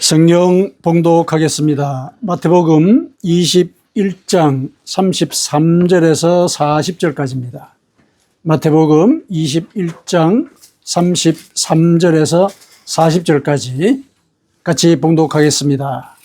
성경 봉독하겠습니다. 마태복음 21장 33절에서 40절까지입니다. 마태복음 21장 33절에서 40절까지 같이 봉독하겠습니다.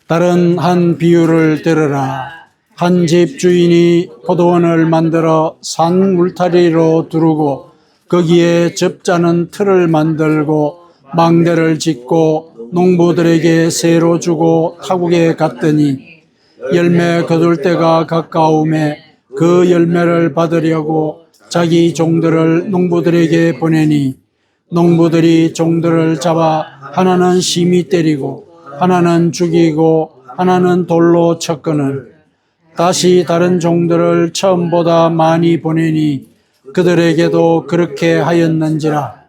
다른 한 비유를 들으라. 한 집 주인이 포도원을 만들어 산 울타리로 두르고 거기에 접자는 틀을 만들고 망대를 짓고 농부들에게 세로 주고 타국에 갔더니 열매 거둘 때가 가까움에 그 열매를 받으려고 자기 종들을 농부들에게 보내니 농부들이 종들을 잡아 하나는 심히 때리고 하나는 죽이고 하나는 돌로 쳤거늘 다시 다른 종들을 처음보다 많이 보내니 그들에게도 그렇게 하였는지라.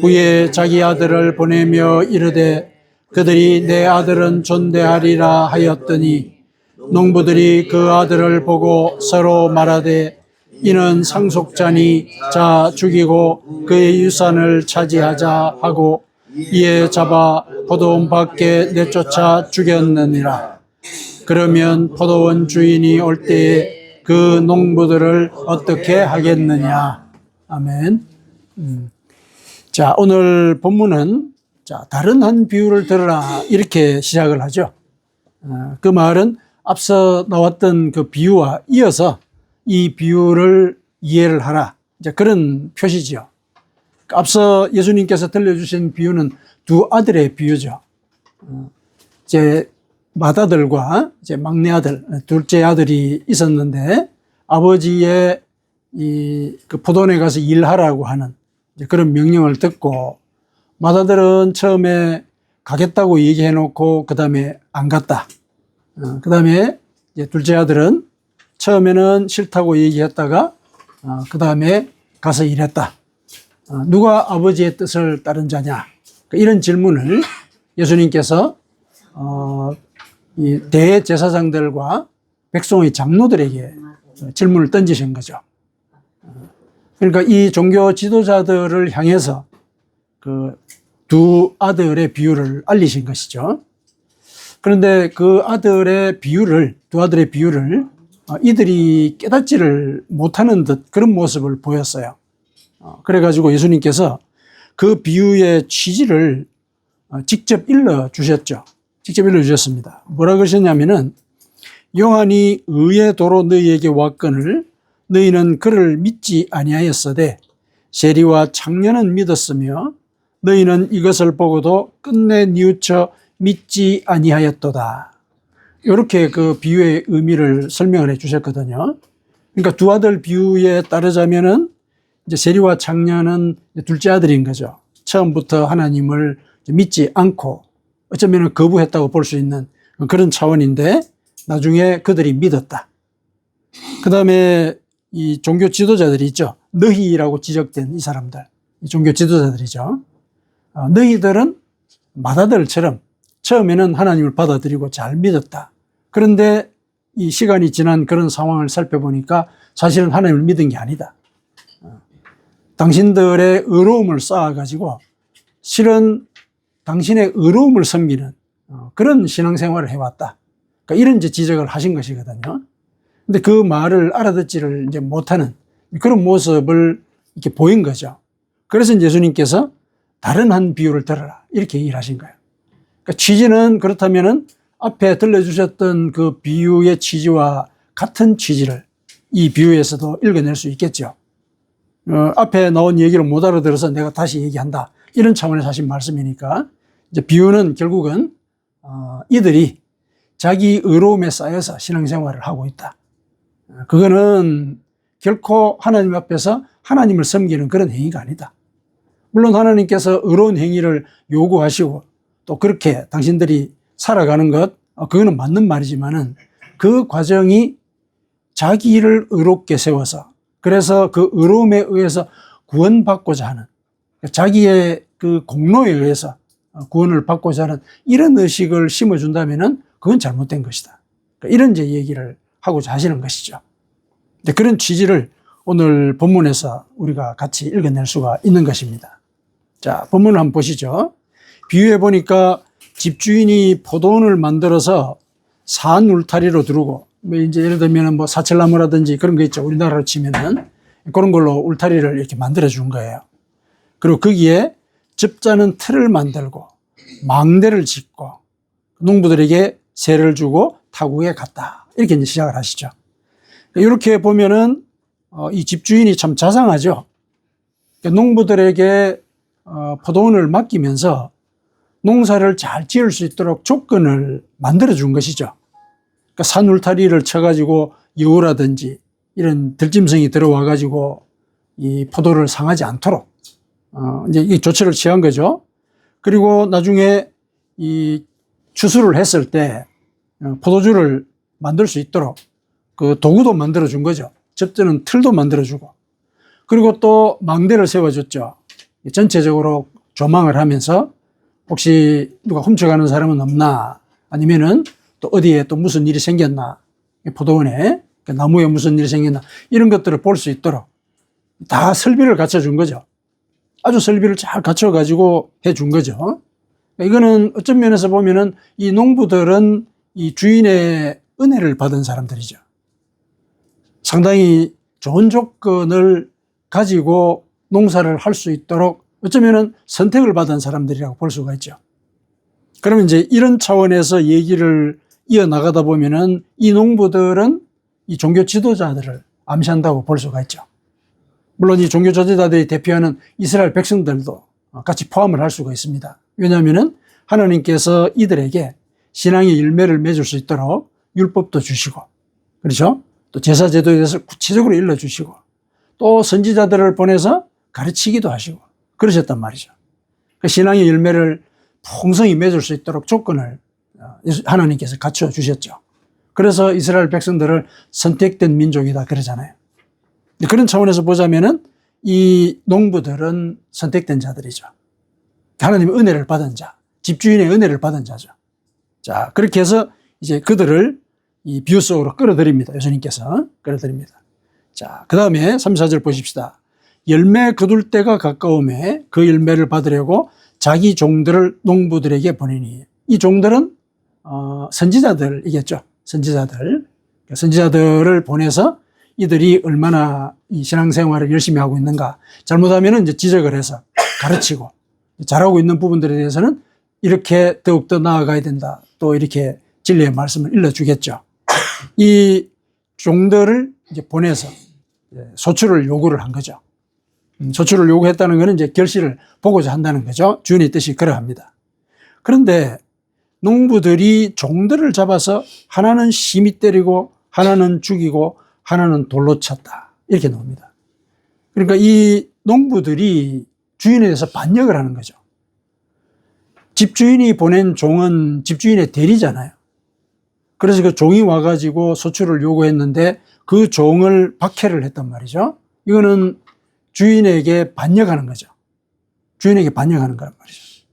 후에 자기 아들을 보내며 이르되 그들이 내 아들은 존대하리라 하였더니 농부들이 그 아들을 보고 서로 말하되 이는 상속자니 자 죽이고 그의 유산을 차지하자 하고 이에 잡아 포도원 밖에 내쫓아 죽였느니라. 그러면 포도원 주인이 올 때에 그 농부들을 어떻게 하겠느냐. 아멘. 자, 오늘 본문은 다른 한 비유를 들으라 이렇게 시작을 하죠. 그 말은 앞서 나왔던 그 비유와 이어서 이 비유를 이해를 하라. 이제 그런 표시죠. 앞서 예수님께서 들려주신 비유는 두 아들의 비유죠. 이제 맏아들과 이제 막내 아들, 둘째 아들이 있었는데 아버지의 그 포도원에 가서 일하라고 하는 그런 명령을 듣고 맏아들은 처음에 가겠다고 얘기해 놓고 그 다음에 안 갔다. 그 다음에 둘째 아들은 처음에는 싫다고 얘기했다가 그 다음에 가서 일했다. 누가 아버지의 뜻을 따른 자냐? 이런 질문을 예수님께서 이 대제사장들과 백성의 장로들에게 질문을 던지신 거죠. 그러니까 이 종교 지도자들을 향해서 그 두 아들의 비유를 알리신 것이죠. 그런데 그 두 아들의 비유를 이들이 깨닫지를 못하는 듯 그런 모습을 보였어요. 그래가지고 예수님께서 그 비유의 취지를 직접 일러주셨죠. 직접 일러주셨습니다. 뭐라 그러셨냐면은 요한이 의의 도로 너희에게 왔거늘 너희는 그를 믿지 아니하였으되 세리와 창녀는 믿었으며 너희는 이것을 보고도 끝내 뉘우쳐 믿지 아니하였도다. 이렇게 그 비유의 의미를 설명을 해 주셨거든요. 그러니까 두 아들 비유에 따르자면은 이제 세리와 창녀는 둘째 아들인 거죠. 처음부터 하나님을 믿지 않고 어쩌면 거부했다고 볼 수 있는 그런 차원인데 나중에 그들이 믿었다. 그 다음에 이 종교 지도자들이 있죠. 너희라고 지적된 이 사람들, 이 종교 지도자들이죠. 너희들은 맏아들처럼 처음에는 하나님을 받아들이고 잘 믿었다. 그런데 이 시간이 지난 그런 상황을 살펴보니까 사실은 하나님을 믿은 게 아니다. 당신들의 의로움을 쌓아가지고 실은 당신의 의로움을 섬기는 그런 신앙생활을 해왔다. 그러니까 이런 지적을 하신 것이거든요. 근데 그 말을 알아듣지를 이제 못하는 그런 모습을 이렇게 보인 거죠. 그래서 예수님께서 다른 한 비유를 들어라 이렇게 얘기를 하신 거예요. 그러니까 취지는 그렇다면은 앞에 들려주셨던 그 비유의 취지와 같은 취지를 이 비유에서도 읽어낼 수 있겠죠. 앞에 나온 얘기를 못 알아들어서 내가 다시 얘기한다. 이런 차원에서 하신 말씀이니까 이제 비유는 결국은 이들이 자기 의로움에 쌓여서 신앙생활을 하고 있다. 그거는 결코 하나님 앞에서 하나님을 섬기는 그런 행위가 아니다. 물론 하나님께서 의로운 행위를 요구하시고 또 그렇게 당신들이 살아가는 것, 그거는 맞는 말이지만은 그 과정이 자기 일을 의롭게 세워서 그래서 그 의로움에 의해서 구원받고자 하는 자기의 그 공로에 의해서 구원을 받고자 하는 이런 의식을 심어준다면은 그건 잘못된 것이다. 이런 이제 얘기를 하고자 하시는 것이죠. 그런 취지를 오늘 본문에서 우리가 같이 읽어낼 수가 있는 것입니다. 자, 본문을 한번 보시죠. 비유해 보니까 집주인이 포도원을 만들어서 산 울타리로 두르고, 뭐 이제 예를 들면 뭐 사철나무라든지 그런 거 있죠. 우리나라로 치면은 그런 걸로 울타리를 이렇게 만들어 준 거예요. 그리고 거기에 접자는 틀을 만들고 망대를 짓고 농부들에게 세를 주고 타국에 갔다. 이렇게 이제 시작을 하시죠. 이렇게 보면은 이 집주인이 참 자상하죠. 농부들에게 포도원을 맡기면서 농사를 잘 지을 수 있도록 조건을 만들어 준 것이죠. 그러니까 산 울타리를 쳐가지고 여우라든지 이런 들짐승이 들어와가지고 이 포도를 상하지 않도록 이제 이 조치를 취한 거죠. 그리고 나중에 이 추수를 했을 때 포도주를 만들 수 있도록 그 도구도 만들어 준 거죠. 접대는 틀도 만들어 주고, 그리고 또 망대를 세워줬죠. 전체적으로 조망을 하면서 혹시 누가 훔쳐가는 사람은 없나, 아니면은 또 어디에 또 무슨 일이 생겼나, 포도원에 나무에 무슨 일이 생겼나, 이런 것들을 볼 수 있도록 다 설비를 갖춰준 거죠. 아주 설비를 잘 갖춰가지고 해준 거죠. 이거는 어떤 면에서 보면은 이 농부들은 이 주인의 은혜를 받은 사람들이죠. 상당히 좋은 조건을 가지고 농사를 할 수 있도록 어쩌면은 선택을 받은 사람들이라고 볼 수가 있죠. 그러면 이제 이런 차원에서 얘기를 이어나가다 보면은 이 농부들은 이 종교 지도자들을 암시한다고 볼 수가 있죠. 물론 이 종교 지도자들이 대표하는 이스라엘 백성들도 같이 포함을 할 수가 있습니다. 왜냐하면은 하나님께서 이들에게 신앙의 열매를 맺을 수 있도록 율법도 주시고, 그렇죠? 또 제사제도에 대해서 구체적으로 일러주시고, 또 선지자들을 보내서 가르치기도 하시고 그러셨단 말이죠. 그 신앙의 열매를 풍성히 맺을 수 있도록 조건을 하나님께서 갖춰 주셨죠. 그래서 이스라엘 백성들을 선택된 민족이다 그러잖아요. 그런 차원에서 보자면은 이 농부들은 선택된 자들이죠. 하나님의 은혜를 받은 자, 집주인의 은혜를 받은 자죠. 자, 그렇게 해서 이제 그들을 이 비유 속으로 끌어들입니다. 예수님께서 끌어들입니다. 자, 그 다음에 3, 4절 보십시다. 열매 거둘 때가 가까움에 그 열매를 받으려고 자기 종들을 농부들에게 보내니. 이 종들은 선지자들이겠죠. 선지자들을 보내서 이들이 얼마나 이 신앙생활을 열심히 하고 있는가, 잘못하면 이제 지적을 해서 가르치고, 잘하고 있는 부분들에 대해서는 이렇게 더욱더 나아가야 된다, 또 이렇게 진리의 말씀을 일러주겠죠. 이 종들을 이제 보내서 소출을 요구를 한 거죠. 소출을 요구했다는 것은 이제 결실을 보고자 한다는 거죠. 주인의 뜻이 그러합니다. 그런데 농부들이 종들을 잡아서 하나는 심히 때리고 하나는 죽이고 하나는 돌로 쳤다, 이렇게 나옵니다. 그러니까 이 농부들이 주인에 대해서 반역을 하는 거죠. 집주인이 보낸 종은 집주인의 대리잖아요. 그래서 그 종이 와가지고 소출을 요구했는데 그 종을 박해를 했단 말이죠. 이거는 주인에게 반역하는 거죠. 주인에게 반역하는 거란 말이죠.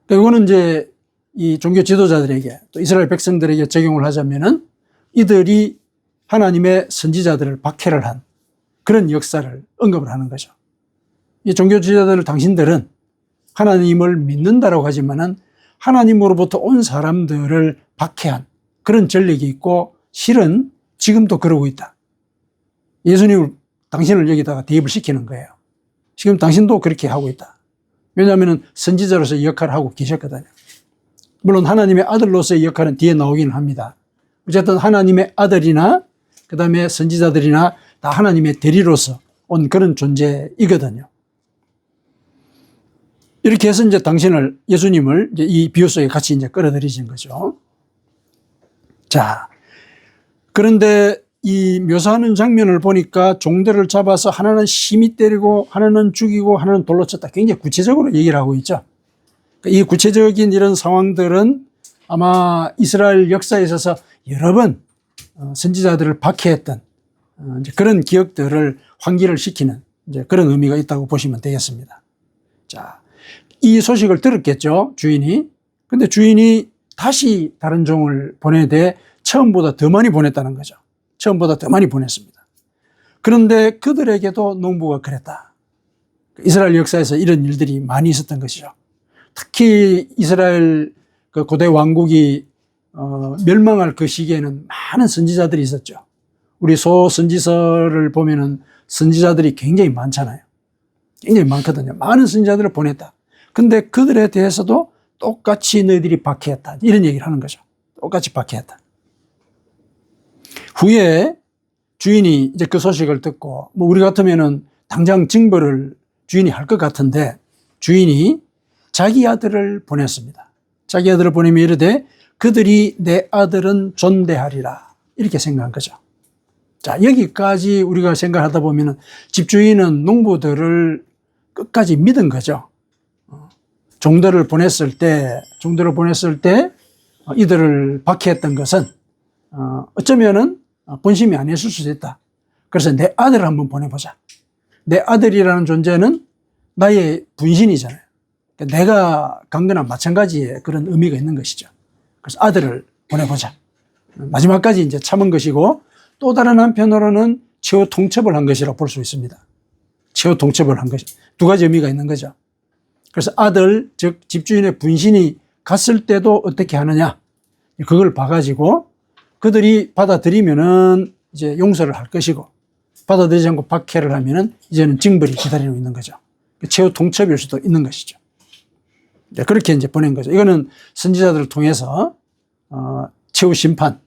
그러니까 이거는 이제 이 종교 지도자들에게 또 이스라엘 백성들에게 적용을 하자면은 이들이 하나님의 선지자들을 박해를 한 그런 역사를 언급을 하는 거죠. 이 종교 지도자들, 당신들은 하나님을 믿는다라고 하지만은 하나님으로부터 온 사람들을 박해한 그런 전력이 있고, 실은 지금도 그러고 있다. 예수님을, 당신을 여기다가 대입을 시키는 거예요. 지금 당신도 그렇게 하고 있다. 왜냐하면 선지자로서의 역할을 하고 계셨거든요. 물론 하나님의 아들로서의 역할은 뒤에 나오기는 합니다. 어쨌든 하나님의 아들이나 그 다음에 선지자들이나 다 하나님의 대리로서 온 그런 존재이거든요. 이렇게 해서 이제 당신을, 예수님을 이제 이 비유 속에 같이 이제 끌어들이신 거죠. 자, 그런데 이 묘사하는 장면을 보니까 종들을 잡아서 하나는 심히 때리고 하나는 죽이고 하나는 돌로 쳤다, 굉장히 구체적으로 얘기를 하고 있죠. 이 구체적인 이런 상황들은 아마 이스라엘 역사에 있어서 여러 번 선지자들을 박해했던 이제 그런 기억들을 환기를 시키는 이제 그런 의미가 있다고 보시면 되겠습니다. 자, 이 소식을 들었겠죠, 주인이. 근데 주인이 다시 다른 종을 보내되 처음보다 더 많이 보냈다는 거죠. 처음보다 더 많이 보냈습니다. 그런데 그들에게도 농부가 그랬다. 이스라엘 역사에서 이런 일들이 많이 있었던 것이죠. 특히 이스라엘 그 고대 왕국이 멸망할 그 시기에는 많은 선지자들이 있었죠. 우리 소선지서를 보면은 선지자들이 굉장히 많잖아요. 굉장히 많거든요. 많은 선지자들을 보냈다. 근데 그들에 대해서도 똑같이 너희들이 박해했다. 이런 얘기를 하는 거죠. 똑같이 박해했다. 후에 주인이 이제 그 소식을 듣고, 뭐 우리 같으면은 당장 징벌을 주인이 할 것 같은데, 주인이 자기 아들을 보냈습니다. 자기 아들을 보내며 이르되 그들이 내 아들은 존대하리라. 이렇게 생각한 거죠. 자, 여기까지 우리가 생각하다 보면은 집주인은 농부들을 끝까지 믿은 거죠. 종들을 보냈을 때 이들을 박해했던 것은 어쩌면은 본심이 아니었을 수도 있다. 그래서 내 아들을 한번 보내보자. 내 아들이라는 존재는 나의 분신이잖아요. 내가 간 거나 마찬가지의 그런 의미가 있는 것이죠. 그래서 아들을 보내보자. 마지막까지 이제 참은 것이고, 또 다른 한편으로는 최후 통첩을 한 것이라고 볼 수 있습니다. 최후 통첩을 한 것이 두 가지 의미가 있는 거죠. 그래서 아들, 즉 집주인의 분신이 갔을 때도 어떻게 하느냐, 그걸 봐가지고 그들이 받아들이면은 이제 용서를 할 것이고, 받아들이지 않고 박해를 하면은 이제는 징벌이 기다리고 있는 거죠. 최후 통첩일 수도 있는 것이죠. 그렇게 이제 보낸 거죠. 이거는 선지자들을 통해서 최후 심판,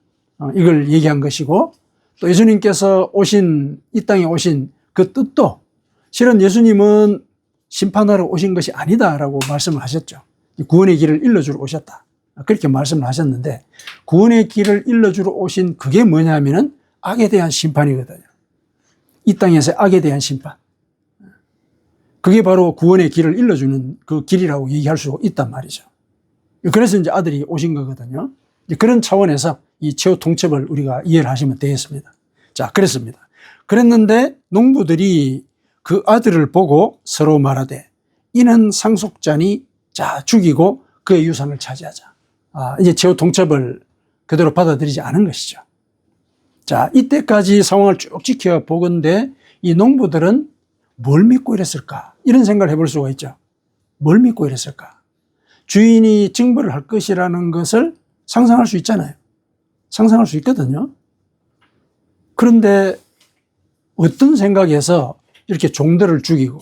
이걸 얘기한 것이고, 또 예수님께서 오신, 이 땅에 오신 그 뜻도 실은 예수님은 심판하러 오신 것이 아니다라고 말씀을 하셨죠. 구원의 길을 일러주러 오셨다. 그렇게 말씀을 하셨는데, 구원의 길을 일러주러 오신 그게 뭐냐면은 악에 대한 심판이거든요. 이 땅에서의 악에 대한 심판. 그게 바로 구원의 길을 일러주는 그 길이라고 얘기할 수 있단 말이죠. 그래서 이제 아들이 오신 거거든요. 그런 차원에서 이 최후 통첩을 우리가 이해를 하시면 되겠습니다. 자, 그랬습니다. 그랬는데 농부들이 그 아들을 보고 서로 말하되 이는 상속자니 자 죽이고 그의 유산을 차지하자. 이제 최후 통첩을 그대로 받아들이지 않은 것이죠. 자, 이때까지 상황을 쭉 지켜보건대 이 농부들은 뭘 믿고 이랬을까? 이런 생각을 해볼 수가 있죠. 뭘 믿고 이랬을까? 주인이 징벌을 할 것이라는 것을 상상할 수 있잖아요. 상상할 수 있거든요. 그런데 어떤 생각에서 이렇게 종들을 죽이고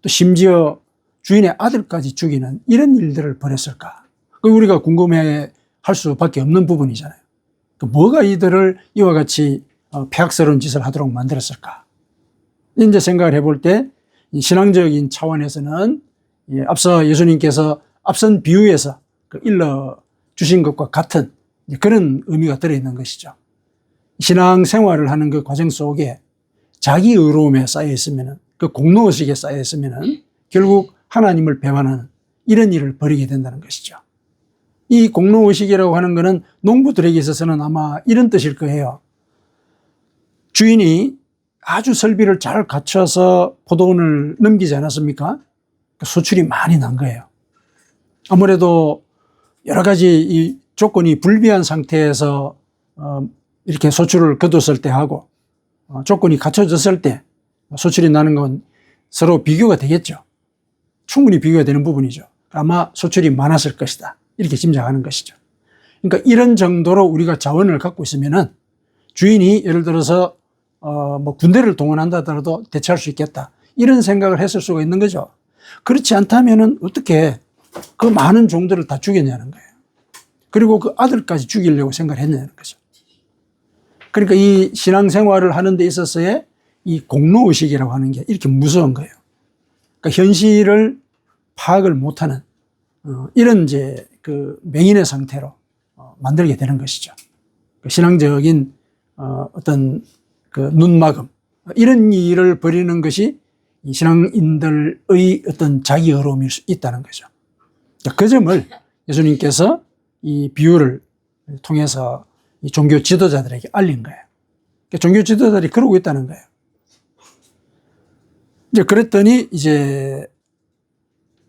또 심지어 주인의 아들까지 죽이는 이런 일들을 벌였을까? 우리가 궁금해 할 수밖에 없는 부분이잖아요. 뭐가 이들을 이와 같이 폐악스러운 짓을 하도록 만들었을까? 이제 생각을 해볼 때 신앙적인 차원에서는 앞서 예수님께서 앞선 비유에서 일러 주신 것과 같은 그런 의미가 들어있는 것이죠. 신앙 생활을 하는 그 과정 속에 자기 의로움에 쌓여 있으면, 그 공로의식에 쌓여 있으면 결국 하나님을 배반하는 이런 일을 벌이게 된다는 것이죠. 이 공로의식이라고 하는 것은 농부들에게 있어서는 아마 이런 뜻일 거예요. 주인이 아주 설비를 잘 갖춰서 포도원을 넘기지 않았습니까? 소출이 많이 난 거예요. 아무래도 여러 가지 이 조건이 불비한 상태에서 이렇게 소출을 거뒀을 때 하고 조건이 갖춰졌을 때 소출이 나는 건 서로 비교가 되겠죠. 충분히 비교가 되는 부분이죠. 아마 소출이 많았을 것이다. 이렇게 짐작하는 것이죠. 그러니까 이런 정도로 우리가 자원을 갖고 있으면은 주인이 예를 들어서 뭐 군대를 동원한다 하더라도 대처할 수 있겠다. 이런 생각을 했을 수가 있는 거죠. 그렇지 않다면은 어떻게 그 많은 종들을 다 죽였냐는 거예요. 그리고 그 아들까지 죽이려고 생각을 했냐는 거죠. 그러니까 이 신앙생활을 하는 데 있어서의 이 공로의식이라고 하는 게 이렇게 무서운 거예요. 그러니까 현실을 파악을 못하는 이런 이제 그 맹인의 상태로 만들게 되는 것이죠. 신앙적인 어떤 그 눈막음, 이런 일을 벌이는 것이 이 신앙인들의 어떤 자기 의로움일 수 있다는 거죠. 그 점을 예수님께서 이 비유를 통해서 이 종교 지도자들에게 알린 거예요. 종교 지도자들이 그러고 있다는 거예요. 이제 그랬더니 이제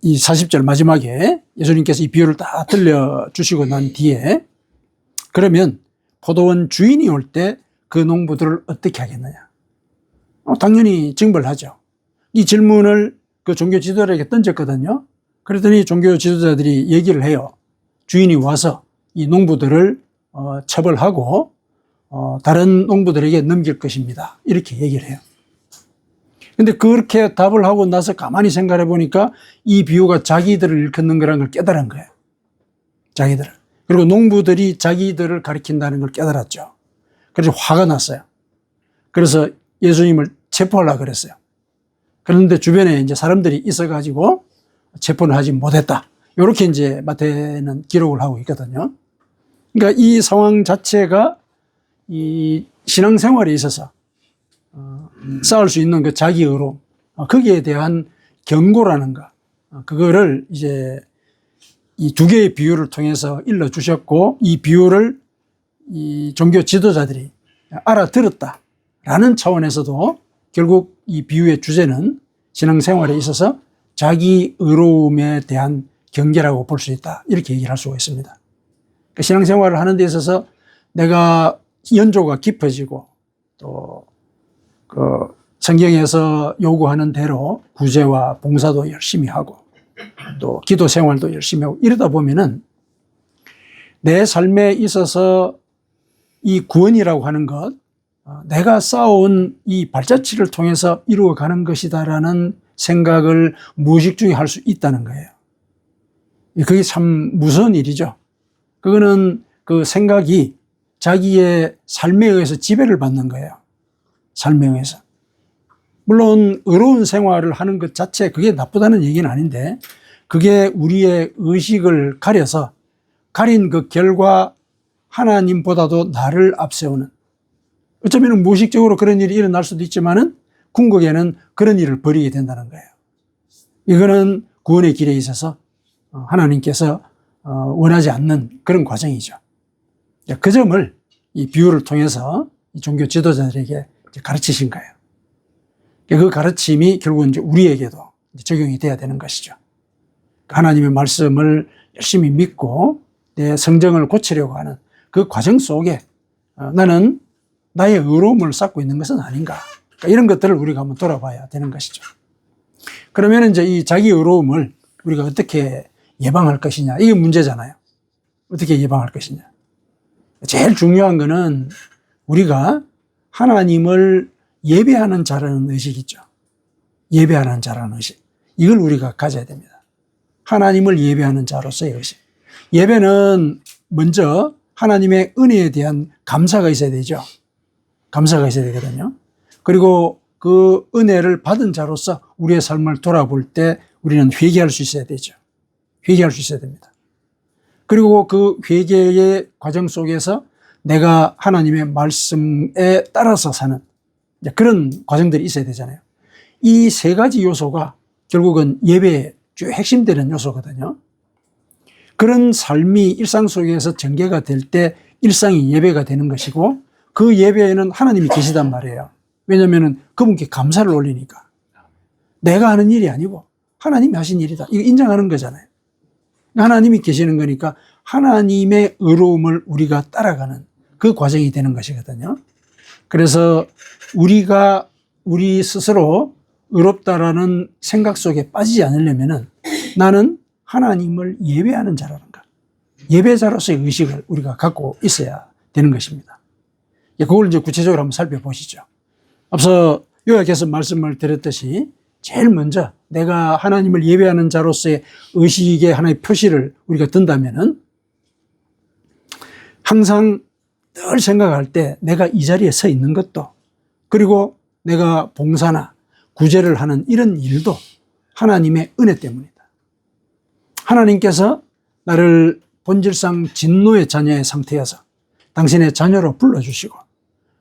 이 40절 마지막에 예수님께서 이 비유를 다 들려주시고 난 뒤에 그러면 포도원 주인이 올 때 그 농부들을 어떻게 하겠느냐? 당연히 징벌하죠. 이 질문을 그 종교 지도자에게 던졌거든요. 그랬더니 종교 지도자들이 얘기를 해요. 주인이 와서 이 농부들을 처벌하고 다른 농부들에게 넘길 것입니다. 이렇게 얘기를 해요. 근데 그렇게 답을 하고 나서 가만히 생각해 보니까 이 비유가 자기들을 일컫는 거라는 걸 깨달은 거예요. 자기들을. 그리고 농부들이 자기들을 가리킨다는 걸 깨달았죠. 그래서 화가 났어요. 그래서 예수님을 체포하려고 그랬어요. 그런데 주변에 이제 사람들이 있어가지고 체포는 하지 못했다. 이렇게 이제 마태는 기록을 하고 있거든요. 그러니까 이 상황 자체가 이 신앙생활에 있어서 쌓을 수 있는 그 자기의로 거기에 대한 경고라는 거, 그거를 이제 이 두 개의 비유를 통해서 일러주셨고, 이 비유를 이 종교 지도자들이 알아들었다라는 차원에서도 결국 이 비유의 주제는 신앙생활에 있어서 자기 의로움에 대한 경계라고 볼 수 있다. 이렇게 얘기를 할 수가 있습니다. 그러니까 신앙생활을 하는 데 있어서 내가 연조가 깊어지고 또 그 성경에서 요구하는 대로 구제와 봉사도 열심히 하고 또 기도 생활도 열심히 하고 이러다 보면은 내 삶에 있어서 이 구원이라고 하는 것, 내가 쌓아온 이 발자취를 통해서 이루어가는 것이다라는 생각을 무의식 중에 할 수 있다는 거예요. 그게 참 무서운 일이죠. 그거는 그 생각이 자기의 삶에 의해서 지배를 받는 거예요. 삶에 의해서. 물론 의로운 생활을 하는 것 자체 그게 나쁘다는 얘기는 아닌데, 그게 우리의 의식을 가려서 가린 그 결과 하나님보다도 나를 앞세우는, 어쩌면 무의식적으로 그런 일이 일어날 수도 있지만은 궁극에는 그런 일을 벌이게 된다는 거예요. 이거는 구원의 길에 있어서 하나님께서 원하지 않는 그런 과정이죠. 그 점을 이 비유를 통해서 이 종교 지도자들에게 가르치신 거예요. 그 가르침이 결국은 이제 우리에게도 적용이 돼야 되는 것이죠. 하나님의 말씀을 열심히 믿고 내 성정을 고치려고 하는 그 과정 속에 나는 나의 의로움을 쌓고 있는 것은 아닌가. 그러니까 이런 것들을 우리가 한번 돌아봐야 되는 것이죠. 그러면 이제 이 자기 의로움을 우리가 어떻게 예방할 것이냐. 이게 문제잖아요. 어떻게 예방할 것이냐. 제일 중요한 거는 우리가 하나님을 예배하는 자라는 의식이 있죠. 예배하는 자라는 의식. 이걸 우리가 가져야 됩니다. 하나님을 예배하는 자로서의 의식. 예배는 먼저 하나님의 은혜에 대한 감사가 있어야 되죠. 감사가 있어야 되거든요. 그리고 그 은혜를 받은 자로서 우리의 삶을 돌아볼 때 우리는 회개할 수 있어야 되죠. 회개할 수 있어야 됩니다. 그리고 그 회개의 과정 속에서 내가 하나님의 말씀에 따라서 사는 그런 과정들이 있어야 되잖아요. 이 세 가지 요소가 결국은 예배의 주 핵심되는 요소거든요. 그런 삶이 일상 속에서 전개가 될 때 일상이 예배가 되는 것이고, 그 예배에는 하나님이 계시단 말이에요. 왜냐하면 그분께 감사를 올리니까. 내가 하는 일이 아니고 하나님이 하신 일이다. 이거 인정하는 거잖아요. 하나님이 계시는 거니까 하나님의 의로움을 우리가 따라가는 그 과정이 되는 것이거든요. 그래서 우리가 우리 스스로 의롭다라는 생각 속에 빠지지 않으려면은 나는 하나님을 예배하는 자라는 것, 예배자로서의 의식을 우리가 갖고 있어야 되는 것입니다. 그걸 이제 구체적으로 한번 살펴보시죠. 앞서 요약해서 말씀을 드렸듯이 제일 먼저 내가 하나님을 예배하는 자로서의 의식의 하나의 표시를 우리가 든다면은 항상 늘 생각할 때 내가 이 자리에 서 있는 것도, 그리고 내가 봉사나 구제를 하는 이런 일도 하나님의 은혜 때문이다. 하나님께서 나를 본질상 진노의 자녀의 상태여서 당신의 자녀로 불러주시고,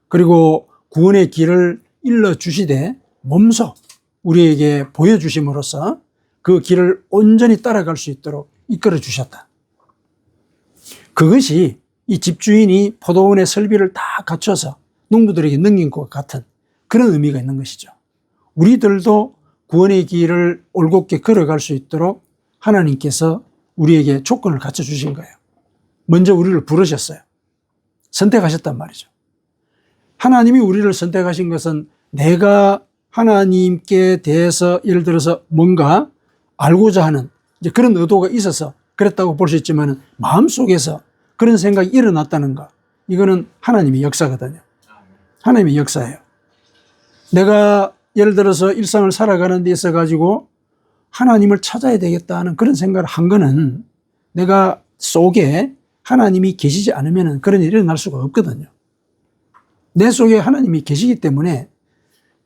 그리고 구원의 길을 일러주시되 몸소 우리에게 보여주심으로써 그 길을 온전히 따라갈 수 있도록 이끌어 주셨다. 그것이 이 집주인이 포도원의 설비를 다 갖춰서 농부들에게 넘긴 것 같은 그런 의미가 있는 것이죠. 우리들도 구원의 길을 올곧게 걸어갈 수 있도록 하나님께서 우리에게 조건을 갖춰주신 거예요. 먼저 우리를 부르셨어요. 선택하셨단 말이죠. 하나님이 우리를 선택하신 것은 내가 하나님께 대해서 예를 들어서 뭔가 알고자 하는 이제 그런 의도가 있어서 그랬다고 볼 수 있지만 마음속에서 그런 생각이 일어났다는 거, 이거는 하나님의 역사거든요. 하나님의 역사예요. 내가 예를 들어서 일상을 살아가는 데 있어 가지고 하나님을 찾아야 되겠다는 그런 생각을 한 거는 내가 속에 하나님이 계시지 않으면 그런 일이 일어날 수가 없거든요. 내 속에 하나님이 계시기 때문에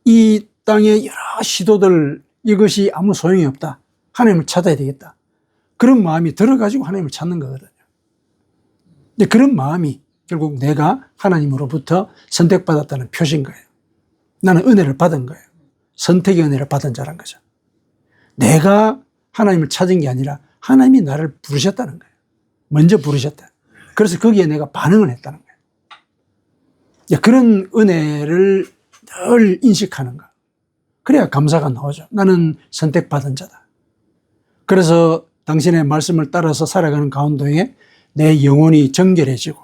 이 땅의 여러 시도들, 이것이 아무 소용이 없다. 하나님을 찾아야 되겠다. 그런 마음이 들어가지고 하나님을 찾는 거거든요. 근데 그런 마음이 결국 내가 하나님으로부터 선택받았다는 표시인 거예요. 나는 은혜를 받은 거예요. 선택의 은혜를 받은 자란 거죠. 내가 하나님을 찾은 게 아니라 하나님이 나를 부르셨다는 거예요. 먼저 부르셨다. 그래서 거기에 내가 반응을 했다는 거예요. 그런 은혜를 늘 인식하는 거. 그래야 감사가 나오죠. 나는 선택받은 자다. 그래서 당신의 말씀을 따라서 살아가는 가운데에 내 영혼이 정결해지고,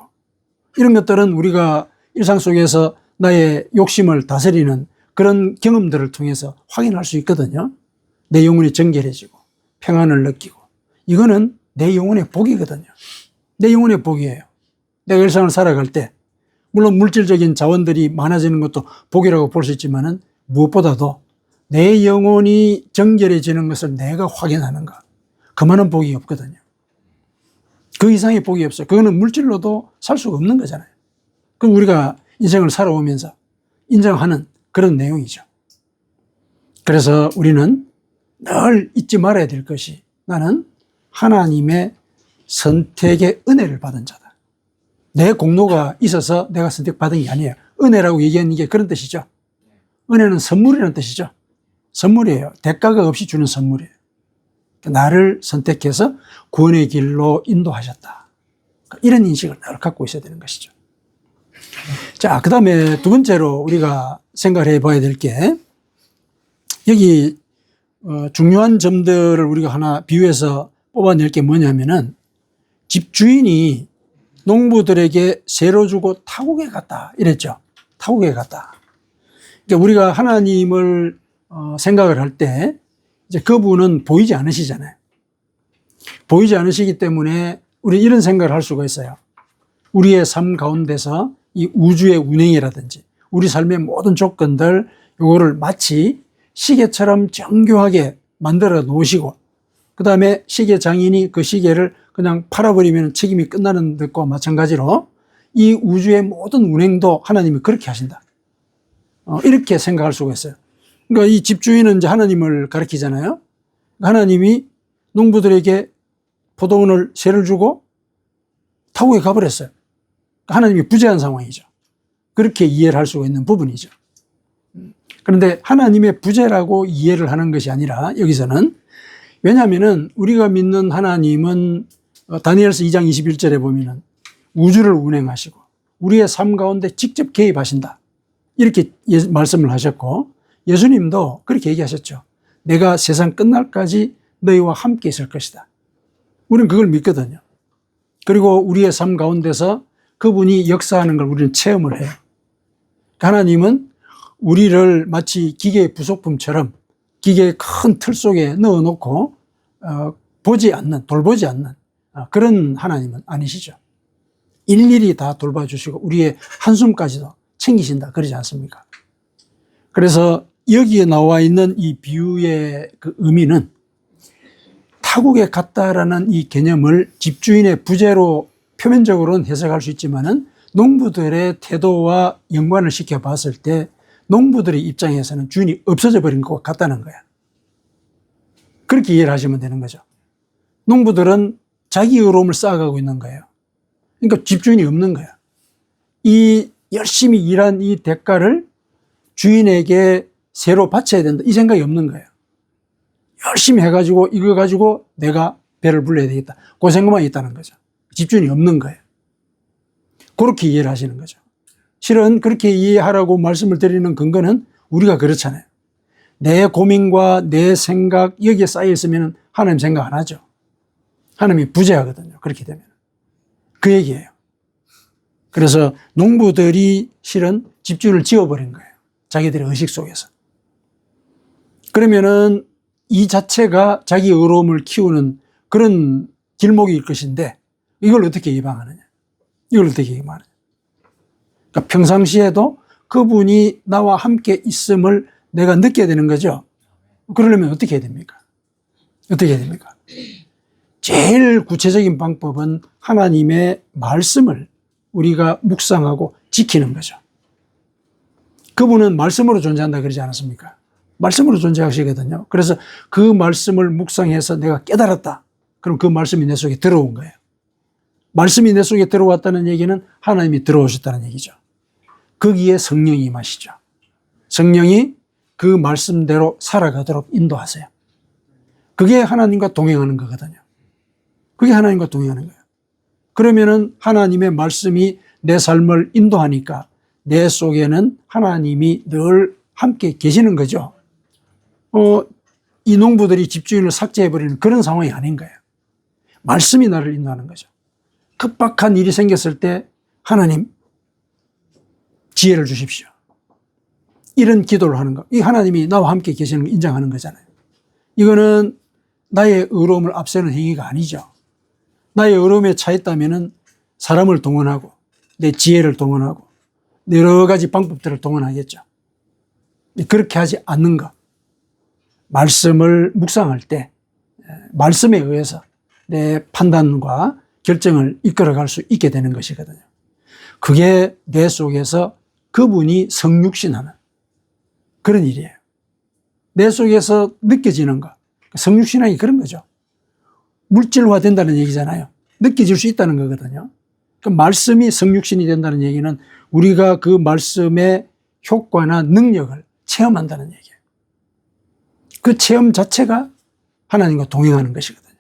이런 것들은 우리가 일상 속에서 나의 욕심을 다스리는 그런 경험들을 통해서 확인할 수 있거든요. 내 영혼이 정결해지고 평안을 느끼고, 이거는 내 영혼의 복이거든요. 내 영혼의 복이에요. 내가 일상을 살아갈 때 물론 물질적인 자원들이 많아지는 것도 복이라고 볼 수 있지만은 무엇보다도 내 영혼이 정결해지는 것을 내가 확인하는 것, 그만한 복이 없거든요. 그 이상의 복이 없어요. 그거는 물질로도 살 수가 없는 거잖아요. 그럼 우리가 인생을 살아오면서 인정하는 그런 내용이죠. 그래서 우리는 늘 잊지 말아야 될 것이, 나는 하나님의 선택의 은혜를 받은 자다. 내 공로가 있어서 내가 선택받은 게 아니에요. 은혜라고 얘기하는 게 그런 뜻이죠. 은혜는 선물이라는 뜻이죠. 선물이에요. 대가가 없이 주는 선물이에요. 나를 선택해서 구원의 길로 인도하셨다. 이런 인식을 늘 갖고 있어야 되는 것이죠. 자, 그 다음에 두 번째로 우리가 생각을 해봐야 될 게, 여기 중요한 점들을 우리가 하나 비유해서 뽑아낼 게 뭐냐면은, 집주인이 농부들에게 세로 주고 타국에 갔다 이랬죠. 타국에 갔다. 그러니까 우리가 하나님을 생각을 할 때 이제 그분은 보이지 않으시잖아요. 보이지 않으시기 때문에 우리 이런 생각을 할 수가 있어요. 우리의 삶 가운데서 이 우주의 운행이라든지 우리 삶의 모든 조건들, 요거를 마치 시계처럼 정교하게 만들어 놓으시고, 그 다음에 시계 장인이 그 시계를 그냥 팔아버리면 책임이 끝나는 것과 마찬가지로 이 우주의 모든 운행도 하나님이 그렇게 하신다. 이렇게 생각할 수가 있어요. 그러니까 이 집주인은 이제 하나님을 가리키잖아요. 하나님이 농부들에게 포도원을 세를 주고 타국에 가버렸어요. 하나님이 부재한 상황이죠. 그렇게 이해를 할 수가 있는 부분이죠. 그런데 하나님의 부재라고 이해를 하는 것이 아니라 여기서는, 왜냐하면은 우리가 믿는 하나님은 다니엘서 2장 21절에 보면은 우주를 운행하시고 우리의 삶 가운데 직접 개입하신다. 이렇게 말씀을 하셨고, 예수님도 그렇게 얘기하셨죠. 내가 세상 끝날까지 너희와 함께 있을 것이다. 우리는 그걸 믿거든요. 그리고 우리의 삶 가운데서 그분이 역사하는 걸 우리는 체험을 해요. 하나님은 우리를 마치 기계의 부속품처럼 기계의 큰 틀 속에 넣어놓고 보지 않는, 돌보지 않는 그런 하나님은 아니시죠. 일일이 다 돌봐주시고 우리의 한숨까지도 챙기신다, 그러지 않습니까? 그래서 여기에 나와 있는 이 비유의 그 의미는, 타국에 갔다라는 이 개념을 집주인의 부재로 표면적으로는 해석할 수 있지만은 농부들의 태도와 연관을 시켜 봤을 때 농부들의 입장에서는 주인이 없어져 버린 것 같다는 거야. 그렇게 이해를 하시면 되는 거죠. 농부들은 자기 의로움을 쌓아가고 있는 거예요. 그러니까 집주인이 없는 거야. 이 열심히 일한 이 대가를 주인에게 새로 바쳐야 된다, 이 생각이 없는 거예요. 열심히 해가지고 이거 가지고 내가 배를 불러야 되겠다, 그 생각만 있다는 거죠. 집주인이 없는 거예요. 그렇게 이해를 하시는 거죠. 실은 그렇게 이해하라고 말씀을 드리는 근거는 우리가 그렇잖아요. 내 고민과 내 생각 여기에 쌓여 있으면 하나님 생각 안 하죠. 하나님이 부재하거든요. 그렇게 되면. 그 얘기예요. 그래서 농부들이 실은 집주인을 지워버린 거예요. 자기들의 의식 속에서. 그러면은 이 자체가 자기 의로움을 키우는 그런 길목일 것인데 이걸 어떻게 예방하느냐? 이걸 어떻게 예방하느냐? 그러니까 평상시에도 그분이 나와 함께 있음을 내가 느껴야 되는 거죠. 그러려면 어떻게 해야 됩니까? 어떻게 해야 됩니까? 제일 구체적인 방법은 하나님의 말씀을 우리가 묵상하고 지키는 거죠. 그분은 말씀으로 존재한다 그러지 않았습니까? 말씀으로 존재하시거든요. 그래서 그 말씀을 묵상해서 내가 깨달았다. 그럼 그 말씀이 내 속에 들어온 거예요. 말씀이 내 속에 들어왔다는 얘기는 하나님이 들어오셨다는 얘기죠. 거기에 성령이 임하시죠. 성령이 그 말씀대로 살아가도록 인도하세요. 그게 하나님과 동행하는 거거든요. 그게 하나님과 동행하는 거예요. 그러면은 하나님의 말씀이 내 삶을 인도하니까 내 속에는 하나님이 늘 함께 계시는 거죠. 이 농부들이 집주인을 삭제해버리는 그런 상황이 아닌 거예요. 말씀이 나를 인도하는 거죠. 급박한 일이 생겼을 때 하나님 지혜를 주십시오. 이런 기도를 하는 거. 이 하나님이 나와 함께 계시는 걸 인정하는 거잖아요. 이거는 나의 의로움을 앞세우는 행위가 아니죠. 나의 의로움에 차있다면은 사람을 동원하고 내 지혜를 동원하고 여러 가지 방법들을 동원하겠죠. 그렇게 하지 않는 것. 말씀을 묵상할 때 말씀에 의해서 내 판단과 결정을 이끌어갈 수 있게 되는 것이거든요. 그게 내 속에서 그분이 성육신하는 그런 일이에요. 내 속에서 느껴지는 것. 성육신하기 그런 거죠. 물질화 된다는 얘기잖아요. 느껴질 수 있다는 거거든요. 그 말씀이 성육신이 된다는 얘기는 우리가 그 말씀의 효과나 능력을 체험한다는 얘기예요. 그 체험 자체가 하나님과 동행하는 것이거든요.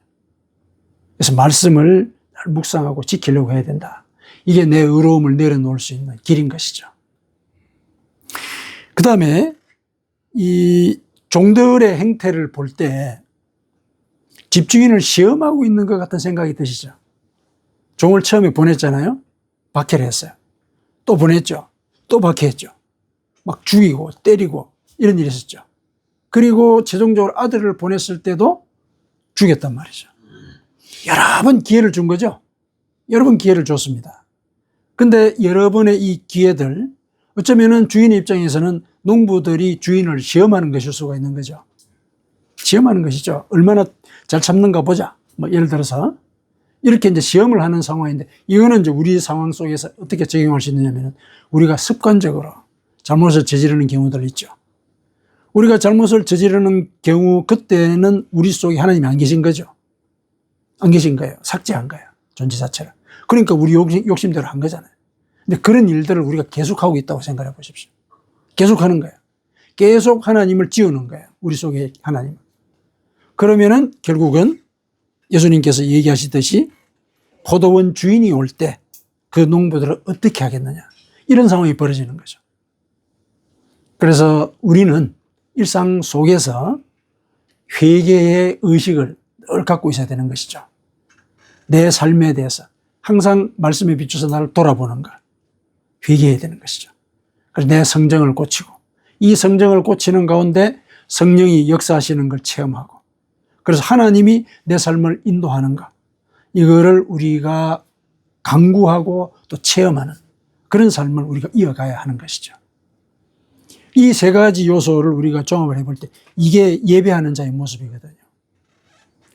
그래서 말씀을 묵상하고 지키려고 해야 된다. 이게 내 의로움을 내려놓을 수 있는 길인 것이죠. 그 다음에 이 종들의 행태를 볼 때 집주인을 시험하고 있는 것 같은 생각이 드시죠? 종을 처음에 보냈잖아요. 박해를 했어요. 또 보냈죠. 또 박해했죠. 막 죽이고 때리고 이런 일이 있었죠. 그리고 최종적으로 아들을 보냈을 때도 죽였단 말이죠. 여러 번 기회를 준 거죠. 여러 번 기회를 줬습니다. 근데 여러 번의 이 기회들, 어쩌면은 주인의 입장에서는 농부들이 주인을 시험하는 것일 수가 있는 거죠. 시험하는 것이죠. 얼마나 잘 참는가 보자. 뭐 예를 들어서 이렇게 이제 시험을 하는 상황인데, 이거는 이제 우리 상황 속에서 어떻게 적용할 수 있느냐면, 우리가 습관적으로 잘못을 저지르는 경우들 있죠. 우리가 잘못을 저지르는 경우, 그때는 우리 속에 하나님이 안 계신 거죠. 안 계신 거예요. 삭제한 거예요. 존재 자체를. 그러니까 우리 욕심대로 한 거잖아요. 근데 그런 일들을 우리가 계속하고 있다고 생각해 보십시오. 계속하는 거예요. 계속 하나님을 지우는 거예요. 우리 속에 하나님을. 그러면은 결국은 예수님께서 얘기하시듯이 포도원 주인이 올 때 그 농부들을 어떻게 하겠느냐. 이런 상황이 벌어지는 거죠. 그래서 우리는 일상 속에서 회개의 의식을 늘 갖고 있어야 되는 것이죠. 내 삶에 대해서 항상 말씀에 비춰서 나를 돌아보는 것. 회개해야 되는 것이죠. 그래서 내 성정을 고치고, 이 성정을 고치는 가운데 성령이 역사하시는 걸 체험하고, 그래서 하나님이 내 삶을 인도하는 것, 이거를 우리가 강구하고 또 체험하는 그런 삶을 우리가 이어가야 하는 것이죠. 이 세 가지 요소를 우리가 종합을 해볼 때 이게 예배하는 자의 모습이거든요.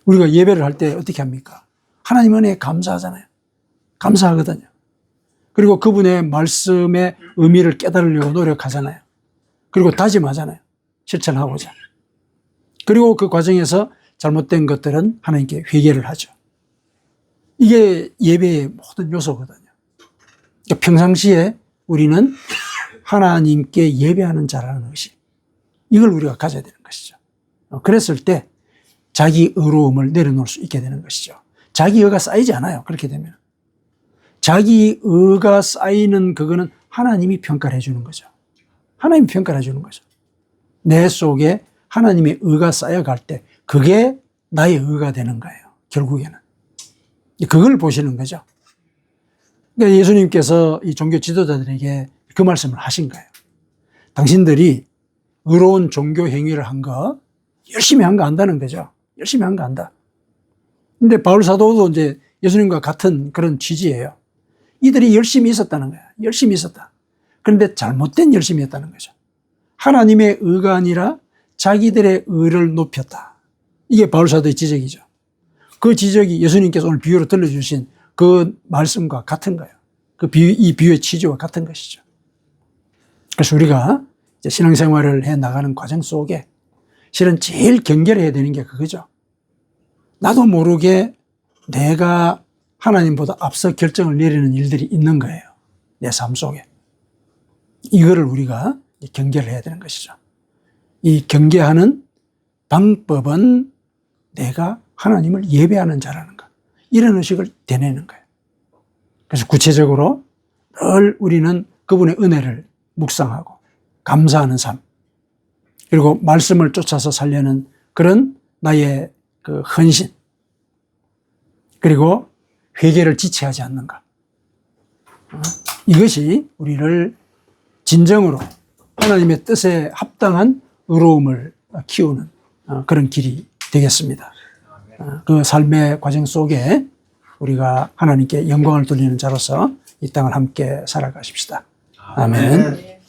우리가 예배를 할 때 어떻게 합니까? 하나님 은혜에 감사하잖아요. 감사하거든요. 그리고 그분의 말씀의 의미를 깨달으려고 노력하잖아요. 그리고 다짐하잖아요. 실천하고자. 그리고 그 과정에서 잘못된 것들은 하나님께 회개를 하죠. 이게 예배의 모든 요소거든요. 그러니까 평상시에 우리는 하나님께 예배하는 자라는 의식, 이걸 우리가 가져야 되는 것이죠. 그랬을 때 자기 의로움을 내려놓을 수 있게 되는 것이죠. 자기 의가 쌓이지 않아요. 그렇게 되면. 자기 의가 쌓이는 그거는 하나님이 평가를 해주는 거죠. 하나님이 평가를 해주는 거죠. 내 속에 하나님의 의가 쌓여갈 때 그게 나의 의가 되는 거예요. 결국에는. 그걸 보시는 거죠. 그러니까 예수님께서 이 종교 지도자들에게 그 말씀을 하신 거예요. 당신들이 의로운 종교 행위를 한 거, 열심히 한 거 안다는 거죠. 열심히 한 거 안다. 근데 바울 사도도 이제 예수님과 같은 그런 취지예요. 이들이 열심히 있었다는 거야. 열심히 있었다. 그런데 잘못된 열심이었다는 거죠. 하나님의 의가 아니라 자기들의 의를 높였다. 이게 바울 사도의 지적이죠. 그 지적이 예수님께서 오늘 비유로 들려주신 그 말씀과 같은 거예요. 이 비유의 취지와 같은 것이죠. 그래서 우리가 이제 신앙생활을 해 나가는 과정 속에 실은 제일 경계를 해야 되는 게 그거죠. 나도 모르게 내가 하나님보다 앞서 결정을 내리는 일들이 있는 거예요. 내 삶 속에. 이거를 우리가 경계를 해야 되는 것이죠. 이 경계하는 방법은 내가 하나님을 예배하는 자라는 것. 이런 의식을 되뇌는 거예요. 그래서 구체적으로 늘 우리는 그분의 은혜를 묵상하고 감사하는 삶, 그리고 말씀을 쫓아서 살려는 그런 나의 그 헌신, 그리고 회개를 지체하지 않는 것. 이것이 우리를 진정으로 하나님의 뜻에 합당한 의로움을 키우는 그런 길이 되겠습니다. 그 삶의 과정 속에 우리가 하나님께 영광을 돌리는 자로서 이 땅을 함께 살아가십시다. 아멘.